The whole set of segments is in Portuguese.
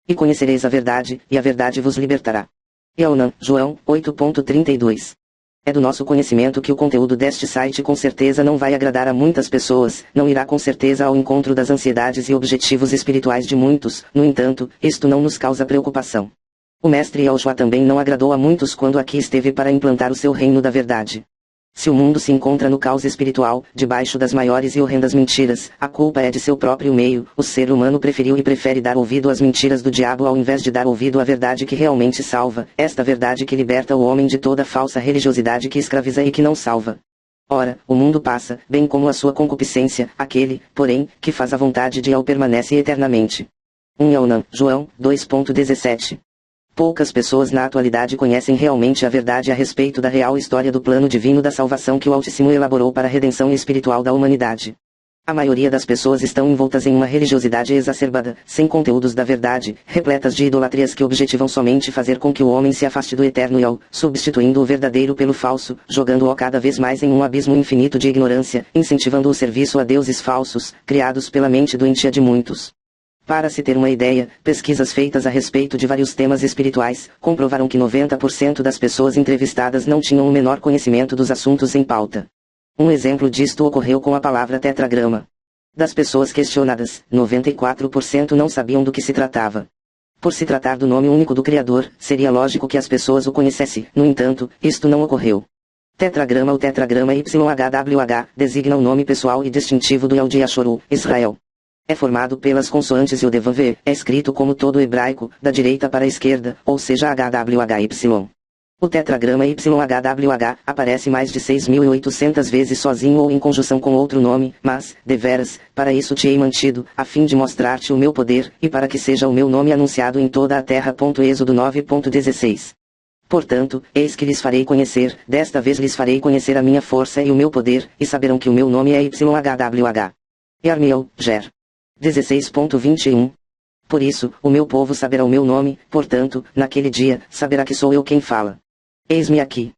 E conhecereis a verdade, e a verdade vos libertará. Elnan, João, 8.32. É do nosso conhecimento que o conteúdo deste site com certeza não vai agradar a muitas pessoas, não irá com certeza ao encontro das ansiedades e objetivos espirituais de muitos, no entanto, isto não nos causa preocupação. O mestre Yahushua também não agradou a muitos quando aqui esteve para implantar o seu reino da verdade. Se o mundo se encontra no caos espiritual, debaixo das maiores e horrendas mentiras, a culpa é de seu próprio meio. O ser humano preferiu e prefere dar ouvido às mentiras do diabo ao invés de dar ouvido à verdade que realmente salva, esta verdade que liberta o homem de toda falsa religiosidade que escraviza e que não salva. Ora, o mundo passa, bem como a sua concupiscência, aquele, porém, que faz a vontade de Yahweh permanece eternamente. 1 Elnan, João, 2.17. Poucas pessoas na atualidade conhecem realmente a verdade a respeito da real história do plano divino da salvação que o Altíssimo elaborou para a redenção espiritual da humanidade. A maioria das pessoas estão envoltas em uma religiosidade exacerbada, sem conteúdos da verdade, repletas de idolatrias que objetivam somente fazer com que o homem se afaste do eterno Yahweh, substituindo o verdadeiro pelo falso, jogando-o cada vez mais em um abismo infinito de ignorância, incentivando o serviço a deuses falsos, criados pela mente doentia de muitos. Para se ter uma ideia, pesquisas feitas a respeito de vários temas espirituais comprovaram que 90% das pessoas entrevistadas não tinham o menor conhecimento dos assuntos em pauta. Um exemplo disto ocorreu com a palavra tetragrama. Das pessoas questionadas, 94% não sabiam do que se tratava. Por se tratar do nome único do Criador, seria lógico que as pessoas o conhecessem, no entanto, isto não ocorreu. Tetragrama. O tetragrama YHWH designa o nome pessoal e distintivo do Yahweh de Yashoru, Israel. É formado pelas consoantes Yod-Vav, é escrito como todo o hebraico, da direita para a esquerda, ou seja HWHY. O tetragrama YHWH aparece mais de 6.800 vezes sozinho ou em conjunção com outro nome, mas, deveras, para isso te hei mantido, a fim de mostrar-te o meu poder, e para que seja o meu nome anunciado em toda a terra. Êxodo 9.16. Portanto, eis que lhes farei conhecer, desta vez lhes farei conhecer a minha força e o meu poder, e saberão que o meu nome é YHWH. Yarmiel, Ger. 16.21. Por isso, o meu povo saberá o meu nome, portanto, naquele dia, saberá que sou eu quem fala. Eis-me aqui.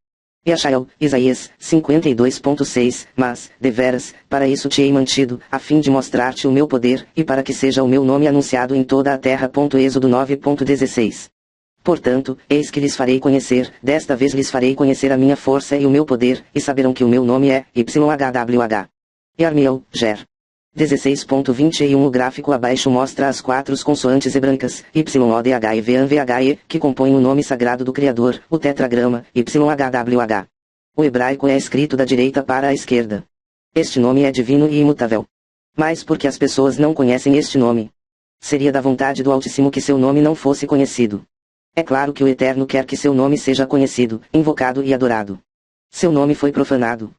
Yeshael, Isaías, 52.6, mas, deveras, para isso te hei mantido, a fim de mostrar-te o meu poder, e para que seja o meu nome anunciado em toda a terra. Êxodo 9.16. Portanto, eis que lhes farei conhecer, desta vez lhes farei conhecer a minha força e o meu poder, e saberão que o meu nome é YHWH. Yarmiel, Ger. 16.21. O gráfico abaixo mostra as quatro consoantes hebraicas, YODH e VANVHE, que compõem o nome sagrado do Criador, o tetragrama, YHWH. O hebraico é escrito da direita para a esquerda. Este nome é divino e imutável. Mas porque as pessoas não conhecem este nome? Seria da vontade do Altíssimo que seu nome não fosse conhecido. É claro que o Eterno quer que seu nome seja conhecido, invocado e adorado. Seu nome foi profanado.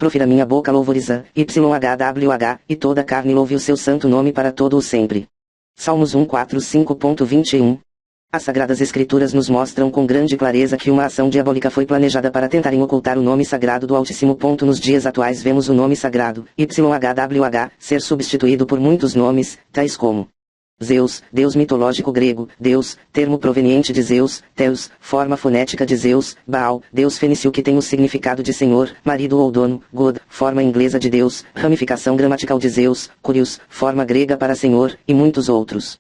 Profira minha boca louvoriza, YHWH, e toda carne louve o seu santo nome para todo o sempre. Salmos 145.21. As Sagradas Escrituras nos mostram com grande clareza que uma ação diabólica foi planejada para tentarem ocultar o nome sagrado do Altíssimo. Nos dias atuais vemos o nome sagrado, YHWH, ser substituído por muitos nomes, tais como Zeus, deus mitológico grego, Deus, termo proveniente de Zeus, Theos, forma fonética de Zeus, Baal, deus fenício que tem o significado de senhor, marido ou dono, God, forma inglesa de Deus, ramificação gramatical de Zeus, Curios, forma grega para senhor, e muitos outros.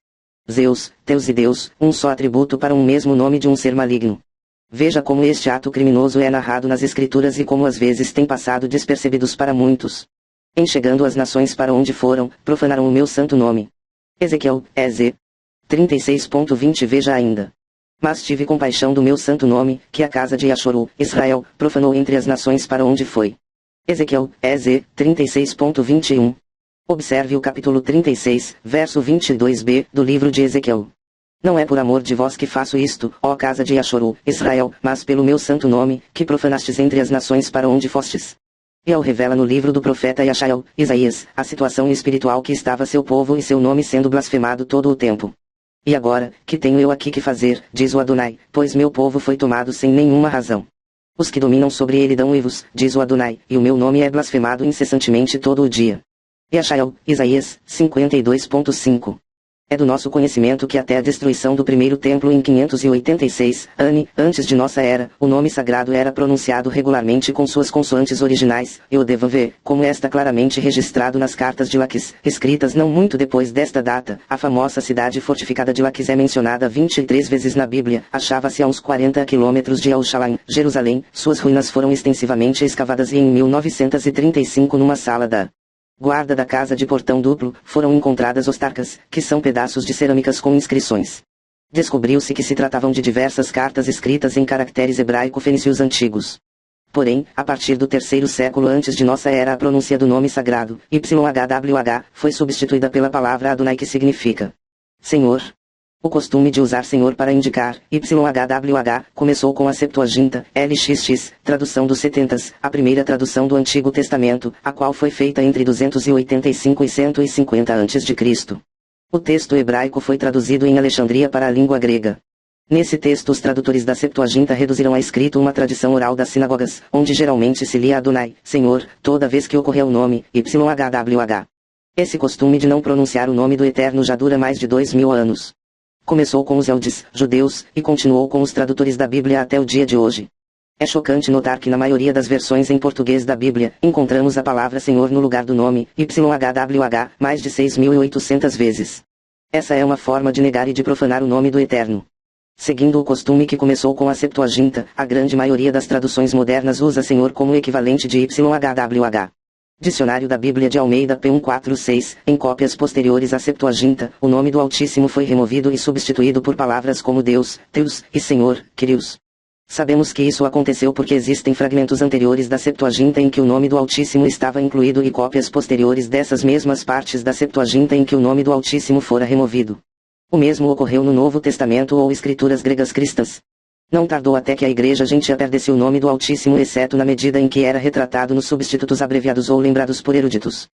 Zeus, Theos e Deus, um só atributo para um mesmo nome de um ser maligno. Veja como este ato criminoso é narrado nas Escrituras e como às vezes tem passado despercebidos para muitos. Em chegando as nações para onde foram, profanaram o meu santo nome. Ezequiel, EZ. 36.20. Veja ainda. Mas tive compaixão do meu santo nome, que a casa de Yashoru, Israel, profanou entre as nações para onde foi. Ezequiel, EZ. 36.21. Observe o capítulo 36, verso 22b, do livro de Ezequiel. Não é por amor de vós que faço isto, ó casa de Yashoru, Israel, mas pelo meu santo nome, que profanastes entre as nações para onde fostes. E revela no livro do profeta Yeshael, Isaías, a situação espiritual que estava seu povo e seu nome sendo blasfemado todo o tempo. E agora, que tenho eu aqui que fazer, diz o Adonai, pois meu povo foi tomado sem nenhuma razão. Os que dominam sobre ele dão uivos, diz o Adonai, e o meu nome é blasfemado incessantemente todo o dia. Yeshael, Isaías, 52.5. É do nosso conhecimento que até a destruição do primeiro templo em 586 ANE, antes de nossa era, o nome sagrado era pronunciado regularmente com suas consoantes originais, eu devo ver, como está claramente registrado nas cartas de Laquis, escritas não muito depois desta data. A famosa cidade fortificada de Laquis é mencionada 23 vezes na Bíblia, achava-se a uns 40 quilômetros de Jerusalém, Jerusalém, suas ruínas foram extensivamente escavadas e em 1935 numa sala da guarda da casa de portão duplo, foram encontradas ostarcas, que são pedaços de cerâmicas com inscrições. Descobriu-se que se tratavam de diversas cartas escritas em caracteres hebraico-fenícios antigos. Porém, a partir do terceiro século antes de nossa era a pronúncia do nome sagrado, YHWH, foi substituída pela palavra Adonai que significa Senhor. O costume de usar Senhor para indicar YHWH começou com a Septuaginta, LXX, tradução dos setentas, a primeira tradução do Antigo Testamento, a qual foi feita entre 285 e 150 a.C. O texto hebraico foi traduzido em Alexandria para a língua grega. Nesse texto os tradutores da Septuaginta reduziram a escrito uma tradição oral das sinagogas, onde geralmente se lia Adonai, Senhor, toda vez que ocorreu o nome YHWH. Esse costume de não pronunciar o nome do Eterno já dura mais de 2000 anos. Começou com os Eldes, judeus, e continuou com os tradutores da Bíblia até o dia de hoje. É chocante notar que na maioria das versões em português da Bíblia, encontramos a palavra Senhor no lugar do nome, YHWH, mais de 6.800 vezes. Essa é uma forma de negar e de profanar o nome do Eterno. Seguindo o costume que começou com a Septuaginta, a grande maioria das traduções modernas usa Senhor como equivalente de YHWH. Dicionário da Bíblia de Almeida P146, em cópias posteriores à Septuaginta, o nome do Altíssimo foi removido e substituído por palavras como Deus, Teus, e Senhor, Kyrios. Sabemos que isso aconteceu porque existem fragmentos anteriores da Septuaginta em que o nome do Altíssimo estava incluído e cópias posteriores dessas mesmas partes da Septuaginta em que o nome do Altíssimo fora removido. O mesmo ocorreu no Novo Testamento ou escrituras gregas cristãs. Não tardou até que a Igreja Gentia perdesse o nome do Altíssimo exceto na medida em que era retratado nos substitutos abreviados ou lembrados por eruditos.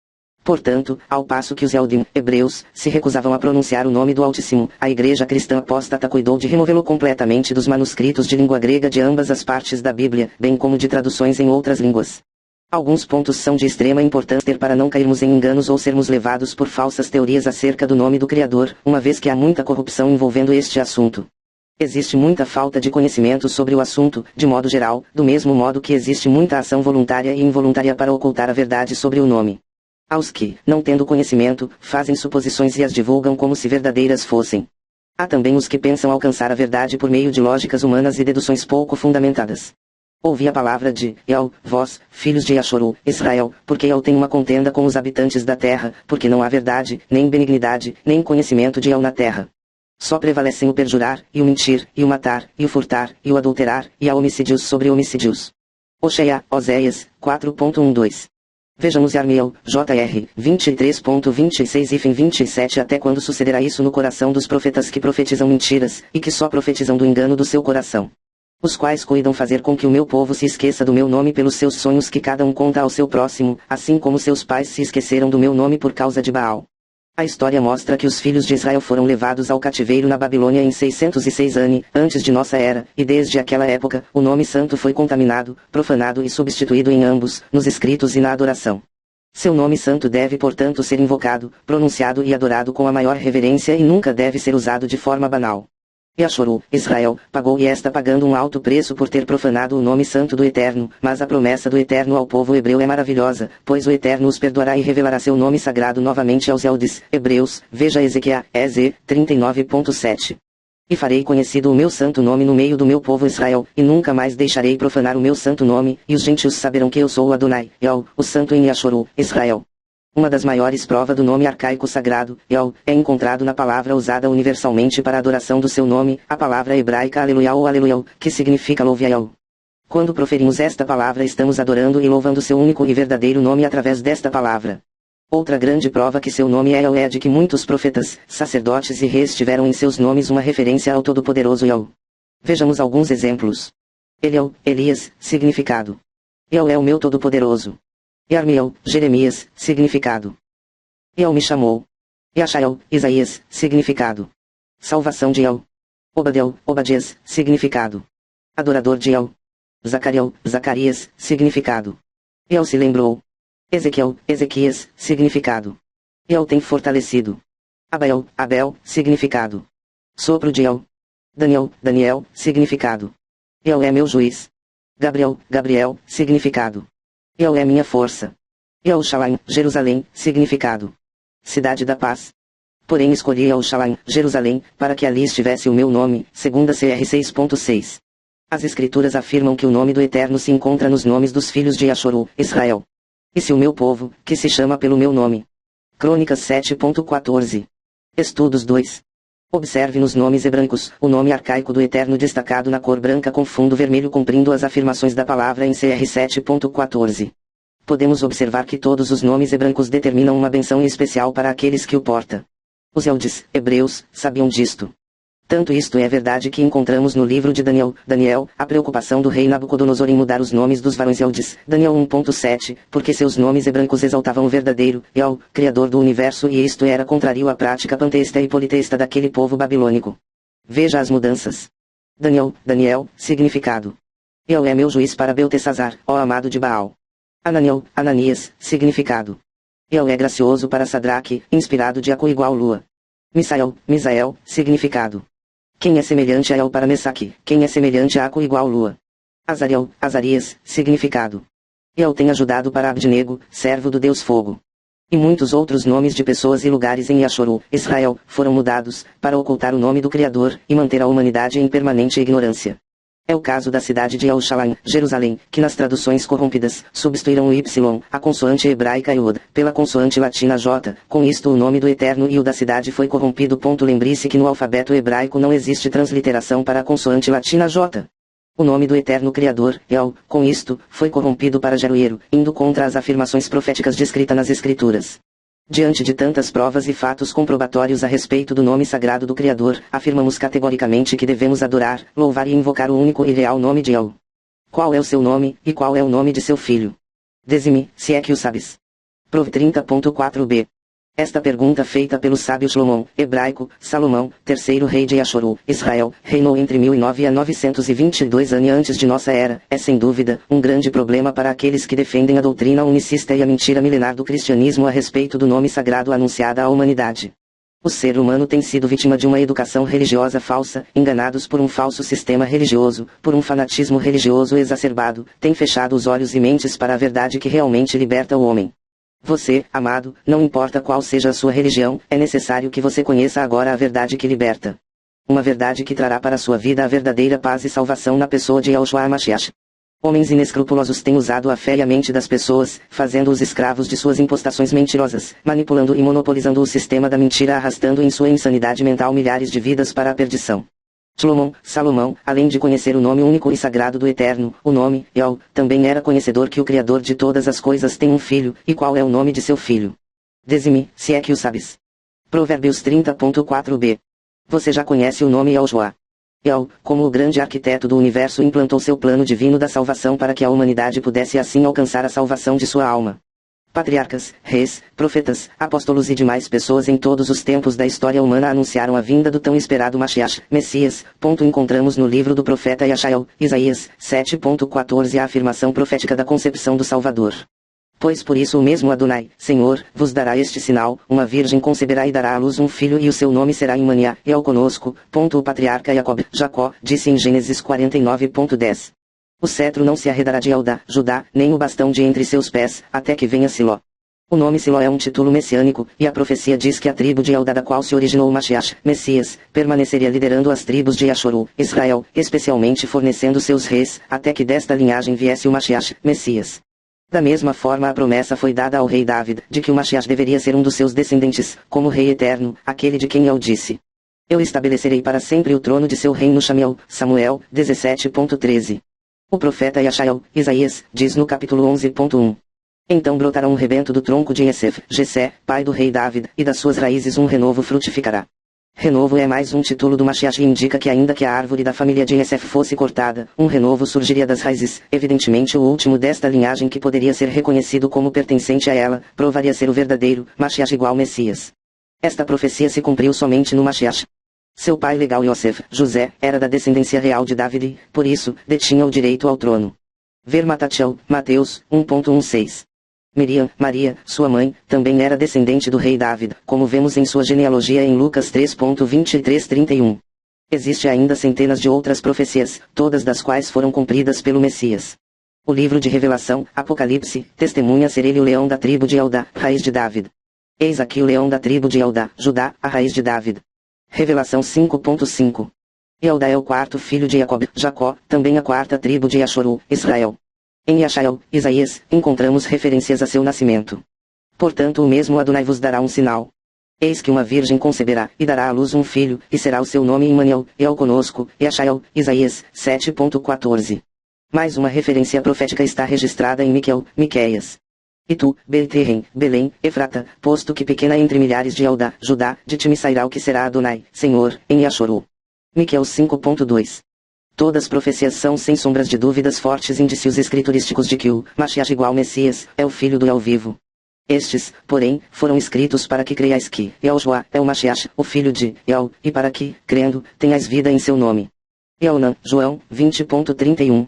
Portanto, ao passo que os Eldim, hebreus, se recusavam a pronunciar o nome do Altíssimo, a Igreja Cristã apóstata cuidou de removê-lo completamente dos manuscritos de língua grega de ambas as partes da Bíblia, bem como de traduções em outras línguas. Alguns pontos são de extrema importância para não cairmos em enganos ou sermos levados por falsas teorias acerca do nome do Criador, uma vez que há muita corrupção envolvendo este assunto. Existe muita falta de conhecimento sobre o assunto, de modo geral, do mesmo modo que existe muita ação voluntária e involuntária para ocultar a verdade sobre o nome. Aos que, não tendo conhecimento, fazem suposições e as divulgam como se verdadeiras fossem. Há também os que pensam alcançar a verdade por meio de lógicas humanas e deduções pouco fundamentadas. Ouvi a palavra de El, vós, filhos de Yashoru, Israel, porque El tem uma contenda com os habitantes da terra, porque não há verdade, nem benignidade, nem conhecimento de El na terra. Só prevalecem o perjurar, e o mentir, e o matar, e o furtar, e o adulterar, e há homicídios sobre homicídios. Oséias, 4.12. Vejamos Yarmiel, J.R., 23.26 e 27. Até quando sucederá isso no coração dos profetas que profetizam mentiras, e que só profetizam do engano do seu coração? Os quais cuidam fazer com que o meu povo se esqueça do meu nome pelos seus sonhos que cada um conta ao seu próximo, assim como seus pais se esqueceram do meu nome por causa de Baal. A história mostra que os filhos de Israel foram levados ao cativeiro na Babilônia em 606 ANE, antes de nossa era, e desde aquela época, o nome santo foi contaminado, profanado e substituído em ambos, nos escritos e na adoração. Seu nome santo deve portanto ser invocado, pronunciado e adorado com a maior reverência e nunca deve ser usado de forma banal. Yashoru, Israel, pagou e está pagando um alto preço por ter profanado o nome santo do Eterno, mas a promessa do Eterno ao povo hebreu é maravilhosa, pois o Eterno os perdoará e revelará seu nome sagrado novamente aos Eldes, hebreus, veja Ezequiel, EZ, 39.7. E farei conhecido o meu santo nome no meio do meu povo Israel, e nunca mais deixarei profanar o meu santo nome, e os gentios saberão que eu sou o Adonai, El, o santo em Yashoru, Israel. Uma das maiores provas do nome arcaico sagrado, El, é encontrado na palavra usada universalmente para a adoração do seu nome, a palavra hebraica Aleluia ou Aleluia, que significa louve a El. Quando proferimos esta palavra estamos adorando e louvando seu único e verdadeiro nome através desta palavra. Outra grande prova que seu nome é El é de que muitos profetas, sacerdotes e reis tiveram em seus nomes uma referência ao Todo-Poderoso El. Vejamos alguns exemplos. Eliel, Elias, significado. El é o meu Todo-Poderoso. Yarmiel, Jeremias, significado. El me chamou. Yashael, Isaías, significado. Salvação de El. Obadiel, Obadias, significado. Adorador de El. Zacariel, Zacarias, significado. El se lembrou. Ezequiel, Ezequias, significado. El tem fortalecido. Abael, Abel, significado. Sopro de El. Daniel, Daniel, significado. El é meu juiz. Gabriel, Gabriel, significado. El é minha força. Yerushalayim, Jerusalém, significado. Cidade da paz. Porém escolhi Yerushalayim, Jerusalém, para que ali estivesse o meu nome, segundo a CR 6.6. As escrituras afirmam que o nome do Eterno se encontra nos nomes dos filhos de Yashoru, Israel. E se o meu povo, que se chama pelo meu nome. Crônicas 7.14. Estudos 2. Observe nos nomes hebraicos, o nome arcaico do Eterno destacado na cor branca com fundo vermelho cumprindo as afirmações da palavra em CR 7.14. Podemos observar que todos os nomes hebraicos determinam uma benção especial para aqueles que o portam. Os Eldes, hebreus, sabiam disto. Tanto isto é verdade que encontramos no livro de Daniel, a preocupação do rei Nabucodonosor em mudar os nomes dos varões Eldes, Daniel 1.7, porque seus nomes hebraicos exaltavam o verdadeiro, El, Criador do universo e isto era contrário à prática panteísta e politeísta daquele povo babilônico. Veja as mudanças. Daniel, significado. El é meu juiz para Beltesazar, ó amado de Baal. Ananias, significado. El é gracioso para Sadraque, inspirado de Acu igual lua. Misael, significado. Quem é semelhante a El para Mesaque, quem é semelhante a Acu igual lua. Azarias, significado. El tem ajudado para Abdinego, servo do Deus Fogo. E muitos outros nomes de pessoas e lugares em Yashoru, Israel, foram mudados, para ocultar o nome do Criador, e manter a humanidade em permanente ignorância. É o caso da cidade de Yerushalayim, Jerusalém, que nas traduções corrompidas, substituíram o Y, a consoante hebraica Yod, pela consoante latina J, com isto o nome do Eterno e o da cidade foi corrompido. Lembre-se que no alfabeto hebraico não existe transliteração para a consoante latina J. O nome do Eterno Criador, El, com isto, foi corrompido para Jeruero, indo contra as afirmações proféticas descritas nas Escrituras. Diante de tantas provas e fatos comprobatórios a respeito do nome sagrado do Criador, afirmamos categoricamente que devemos adorar, louvar e invocar o único e real nome de El. Qual é o seu nome, e qual é o nome de seu filho? Dize-me, se é que o sabes. Prov 30.4b. Esta pergunta feita pelo sábio Shlomo, hebraico, Salomão, terceiro rei de Yashoru, Israel, reinou entre 1009 a 922 anos antes de nossa era, é sem dúvida, um grande problema para aqueles que defendem a doutrina unicista e a mentira milenar do cristianismo a respeito do nome sagrado anunciada à humanidade. O ser humano tem sido vítima de uma educação religiosa falsa, enganados por um falso sistema religioso, por um fanatismo religioso exacerbado, tem fechado os olhos e mentes para a verdade que realmente liberta o homem. Você, amado, não importa qual seja a sua religião, é necessário que você conheça agora a verdade que liberta. Uma verdade que trará para a sua vida a verdadeira paz e salvação na pessoa de Yahushua HaMashiach. Homens inescrupulosos têm usado a fé e a mente das pessoas, fazendo-os escravos de suas impostações mentirosas, manipulando e monopolizando o sistema da mentira, arrastando em sua insanidade mental milhares de vidas para a perdição. Salomão, além de conhecer o nome único e sagrado do Eterno, o nome, El, também era conhecedor que o Criador de todas as coisas tem um filho, e qual é o nome de seu filho? Dize-me, se é que o sabes. Provérbios 30.4b. Você já conhece o nome Yehoshua. El, como o grande arquiteto do universo, implantou seu plano divino da salvação para que a humanidade pudesse assim alcançar a salvação de sua alma. Patriarcas, reis, profetas, apóstolos e demais pessoas em todos os tempos da história humana anunciaram a vinda do tão esperado Mashiach, Messias. Encontramos no livro do profeta Yashael, Isaías, 7.14 a afirmação profética da concepção do Salvador. Pois por isso o mesmo Adonai, Senhor, vos dará este sinal, uma virgem conceberá e dará à luz um filho e o seu nome será Imaniá, El conosco. O patriarca Jacó, disse em Gênesis 49.10. O cetro não se arredará de Eldá, Judá, nem o bastão de entre seus pés, até que venha Siló. O nome Siló é um título messiânico, e a profecia diz que a tribo de Eldá da qual se originou o Mashiach, Messias, permaneceria liderando as tribos de Yashoru, Israel, especialmente fornecendo seus reis, até que desta linhagem viesse o Mashiach, Messias. Da mesma forma a promessa foi dada ao rei David, de que o Mashiach deveria ser um dos seus descendentes, como rei eterno, aquele de quem El disse. Eu estabelecerei para sempre o trono de seu reino. Samuel, 17.13. O profeta Yashael, Isaías, diz no capítulo 11.1. Então brotará um rebento do tronco de Jessé, pai do rei David, e das suas raízes um renovo frutificará. Renovo é mais um título do Mashiach e indica que ainda que a árvore da família de Jessé fosse cortada, um renovo surgiria das raízes, evidentemente o último desta linhagem que poderia ser reconhecido como pertencente a ela, provaria ser o verdadeiro, Mashiach igual Messias. Esta profecia se cumpriu somente no Mashiach. Seu pai legal Yosef, José, era da descendência real de David e, por isso, detinha o direito ao trono. Ver Mateus 1.16. Miriam, Maria, sua mãe, também era descendente do rei David, como vemos em sua genealogia em Lucas 3:23-31. Existe ainda centenas de outras profecias, todas das quais foram cumpridas pelo Messias. O livro de Revelação, Apocalipse, testemunha ser ele o leão da tribo de Eudá, raiz de David. Eis aqui o leão da tribo de Eudá, Judá, a raiz de David. Revelação 5:5. Eudá é o quarto filho de Jacó, também a quarta tribo de Yashoru, Israel. Em Yashael, Isaías, encontramos referências a seu nascimento. Portanto o mesmo Adonai vos dará um sinal. Eis que uma virgem conceberá, e dará à luz um filho, e será o seu nome Immanuel, El conosco, Yashael, Isaías, 7:14. Mais uma referência profética está registrada em Miqueias. E tu, Beterrem, Belém, Efrata, posto que pequena entre milhares de Eudá, Judá, de ti me sairá o que será Adonai, Senhor, em Yashoru. Miqueias 5:2. Todas profecias são sem sombras de dúvidas fortes indícios escriturísticos de que o Mashiach igual Messias, é o filho do El vivo. Estes, porém, foram escritos para que creiais que Yahushua é o Mashiach, o filho de El, e para que, crendo, tenhais vida em seu nome. Yohanan, João, 20:31.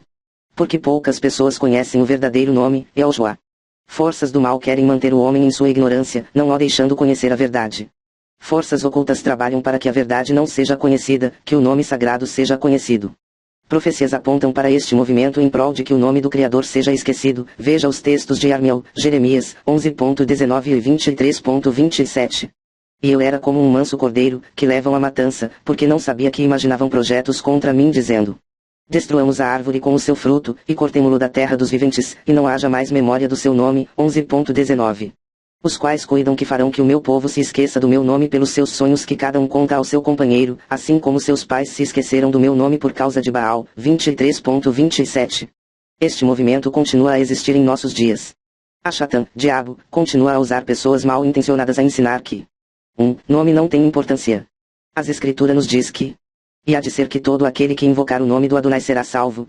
Porque poucas pessoas conhecem o verdadeiro nome, Yahushua. Forças do mal querem manter o homem em sua ignorância, não o deixando conhecer a verdade. Forças ocultas trabalham para que a verdade não seja conhecida, que o nome sagrado seja conhecido. Profecias apontam para este movimento em prol de que o nome do Criador seja esquecido. Veja os textos de Armiel, Jeremias, 11:19 e 23:27. E eu era como um manso cordeiro, que levam à matança, porque não sabia que imaginavam projetos contra mim dizendo: destruamos a árvore com o seu fruto, e cortemo-lo da terra dos viventes, e não haja mais memória do seu nome. 11:19. Os quais cuidam que farão que o meu povo se esqueça do meu nome pelos seus sonhos que cada um conta ao seu companheiro, assim como seus pais se esqueceram do meu nome por causa de Baal. 23:27. Este movimento continua a existir em nossos dias. A Satã, diabo, continua a usar pessoas mal intencionadas a ensinar que nome não tem importância. As Escrituras nos diz que e há de ser que todo aquele que invocar o nome do Adonai será salvo.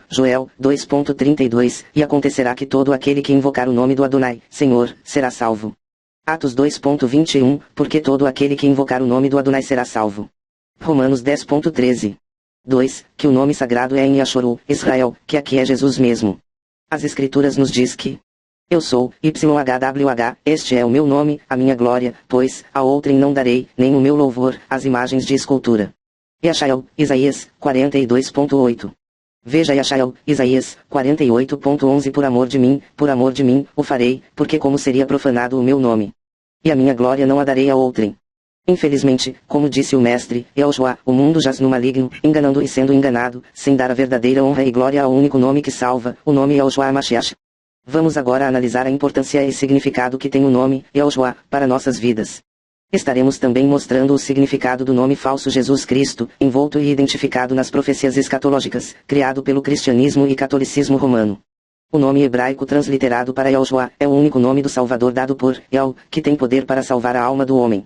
Joel 2:32, e acontecerá que todo aquele que invocar o nome do Adonai, Senhor, será salvo. Atos 2:21, porque todo aquele que invocar o nome do Adonai será salvo. Romanos 10:13. 2, que o nome sagrado é em Yashoru, Israel, que aqui é Jesus mesmo. As Escrituras nos diz que eu sou, YHWH, este é o meu nome, a minha glória, pois, a outrem não darei, nem o meu louvor, às imagens de escultura. Yashael, Isaías, 42:8. Veja Yashael, Isaías, 48:11. Por amor de mim, o farei, porque como seria profanado o meu nome. E a minha glória não a darei a outrem. Infelizmente, como disse o mestre, Yahushua, o mundo jaz no maligno, enganando e sendo enganado, sem dar a verdadeira honra e glória ao único nome que salva, o nome Yahushua Mashiach. Vamos agora analisar a importância e significado que tem o nome, Yahushua, para nossas vidas. Estaremos também mostrando o significado do nome falso Jesus Cristo, envolto e identificado nas profecias escatológicas, criado pelo cristianismo e catolicismo romano. O nome hebraico transliterado para Yahushua é o único nome do Salvador dado por Yah, que tem poder para salvar a alma do homem.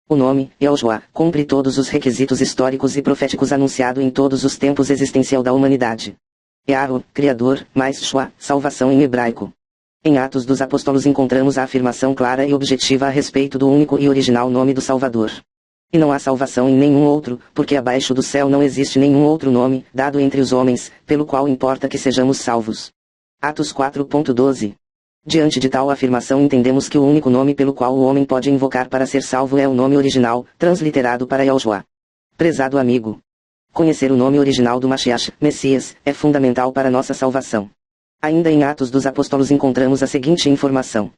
O nome, Yahushua, cumpre todos os requisitos históricos e proféticos anunciado em todos os tempos existencial da humanidade. Yahweh, Criador, mais Shua, salvação em hebraico. Em Atos dos Apóstolos encontramos a afirmação clara e objetiva a respeito do único e original nome do Salvador. E não há salvação em nenhum outro, porque abaixo do céu não existe nenhum outro nome, dado entre os homens, pelo qual importa que sejamos salvos. Atos 4:12. Diante de tal afirmação entendemos que o único nome pelo qual o homem pode invocar para ser salvo é o nome original, transliterado para Yahushua. Prezado amigo, conhecer o nome original do Mashiach, Messias, é fundamental para nossa salvação. Ainda em Atos dos Apóstolos encontramos a seguinte informação.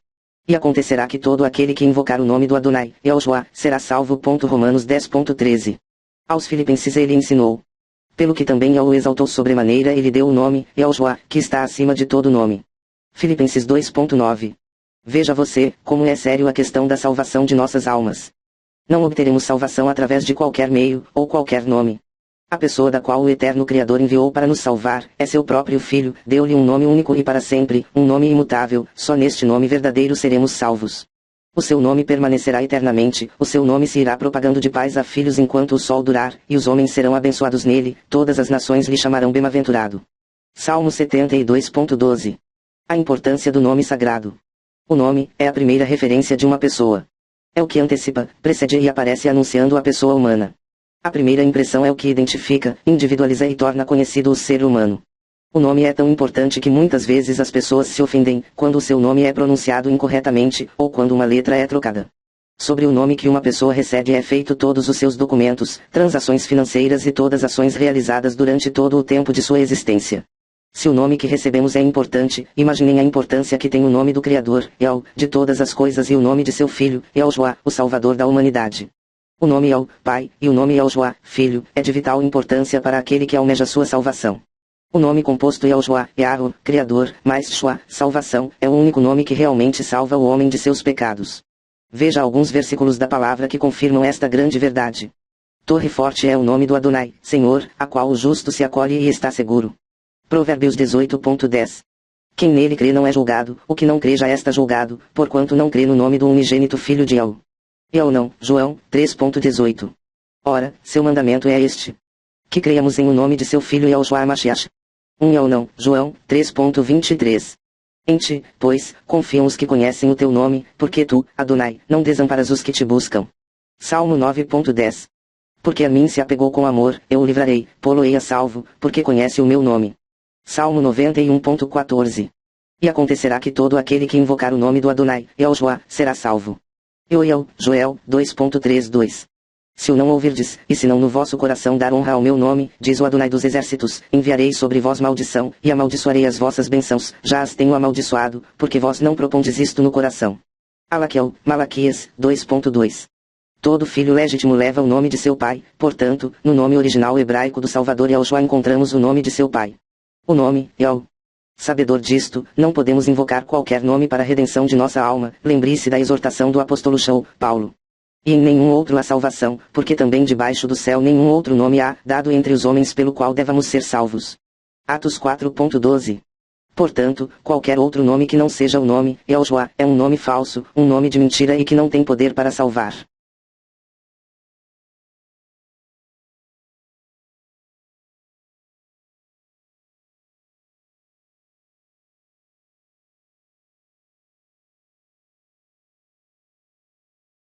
E acontecerá que todo aquele que invocar o nome do Adonai, Yahushua, será salvo. Romanos 10:13. Aos Filipenses ele ensinou. Pelo que também o exaltou sobremaneira e lhe deu o nome, Yahushua, que está acima de todo nome. Filipenses 2:9. Veja você, como é sério a questão da salvação de nossas almas. Não obteremos salvação através de qualquer meio, ou qualquer nome. A pessoa da qual o Eterno Criador enviou para nos salvar, é seu próprio Filho, deu-lhe um nome único e para sempre, um nome imutável, só neste nome verdadeiro seremos salvos. O seu nome permanecerá eternamente, o seu nome se irá propagando de pais a filhos enquanto o sol durar, e os homens serão abençoados nele, todas as nações lhe chamarão bem-aventurado. Salmo 72:12. A importância do nome sagrado. O nome, é a primeira referência de uma pessoa. É o que antecipa, precede e aparece anunciando a pessoa humana. A primeira impressão é o que identifica, individualiza e torna conhecido o ser humano. O nome é tão importante que muitas vezes as pessoas se ofendem quando o seu nome é pronunciado incorretamente, ou quando uma letra é trocada. Sobre o nome que uma pessoa recebe é feito todos os seus documentos, transações financeiras e todas as ações realizadas durante todo o tempo de sua existência. Se o nome que recebemos é importante, imaginem a importância que tem o nome do Criador, El, de todas as coisas e o nome de seu Filho, Yahushua, o Salvador da humanidade. O nome El, Pai, e o nome Yahushua, Filho, é de vital importância para aquele que almeja sua salvação. O nome composto Yahushua, Yahweh, Criador, mais Shua, salvação, é o único nome que realmente salva o homem de seus pecados. Veja alguns versículos da palavra que confirmam esta grande verdade. Torre forte é o nome do Adonai, Senhor, a qual o justo se acolhe e está seguro. Provérbios 18.10. Quem nele crê não é julgado, o que não crê já está julgado, porquanto não crê no nome do unigênito Filho de El. Eu não, João 3.18. Ora, seu mandamento é este: que creiamos em o nome de seu Filho Yahushua Mashiach. Eu não, João 3.23. Em ti, pois, confiam os que conhecem o teu nome, porque tu, Adonai, não desamparas os que te buscam. Salmo 9.10. Porque a mim se apegou com amor, eu o livrarei, pô-lo-ei a salvo, porque conhece o meu nome. Salmo 91.14. E acontecerá que todo aquele que invocar o nome do Adonai, Yahushua, será salvo. Joel 2.32. Se o não ouvirdes, e se não no vosso coração dar honra ao meu nome, diz o Adonai dos exércitos, enviarei sobre vós maldição, e amaldiçoarei as vossas bênçãos, já as tenho amaldiçoado, porque vós não propondes isto no coração. Alaquiel, Malaquias 2.2. Todo filho legítimo leva o nome de seu pai, portanto, no nome original hebraico do Salvador Yahushua encontramos o nome de seu pai. O nome, El. Sabedor disto, não podemos invocar qualquer nome para a redenção de nossa alma, lembre-se da exortação do apóstolo Paulo. E em nenhum outro há salvação, porque também debaixo do céu nenhum outro nome há, dado entre os homens pelo qual devamos ser salvos. Atos 4.12. Portanto, qualquer outro nome que não seja o nome, Yahushua, é um nome falso, um nome de mentira e que não tem poder para salvar.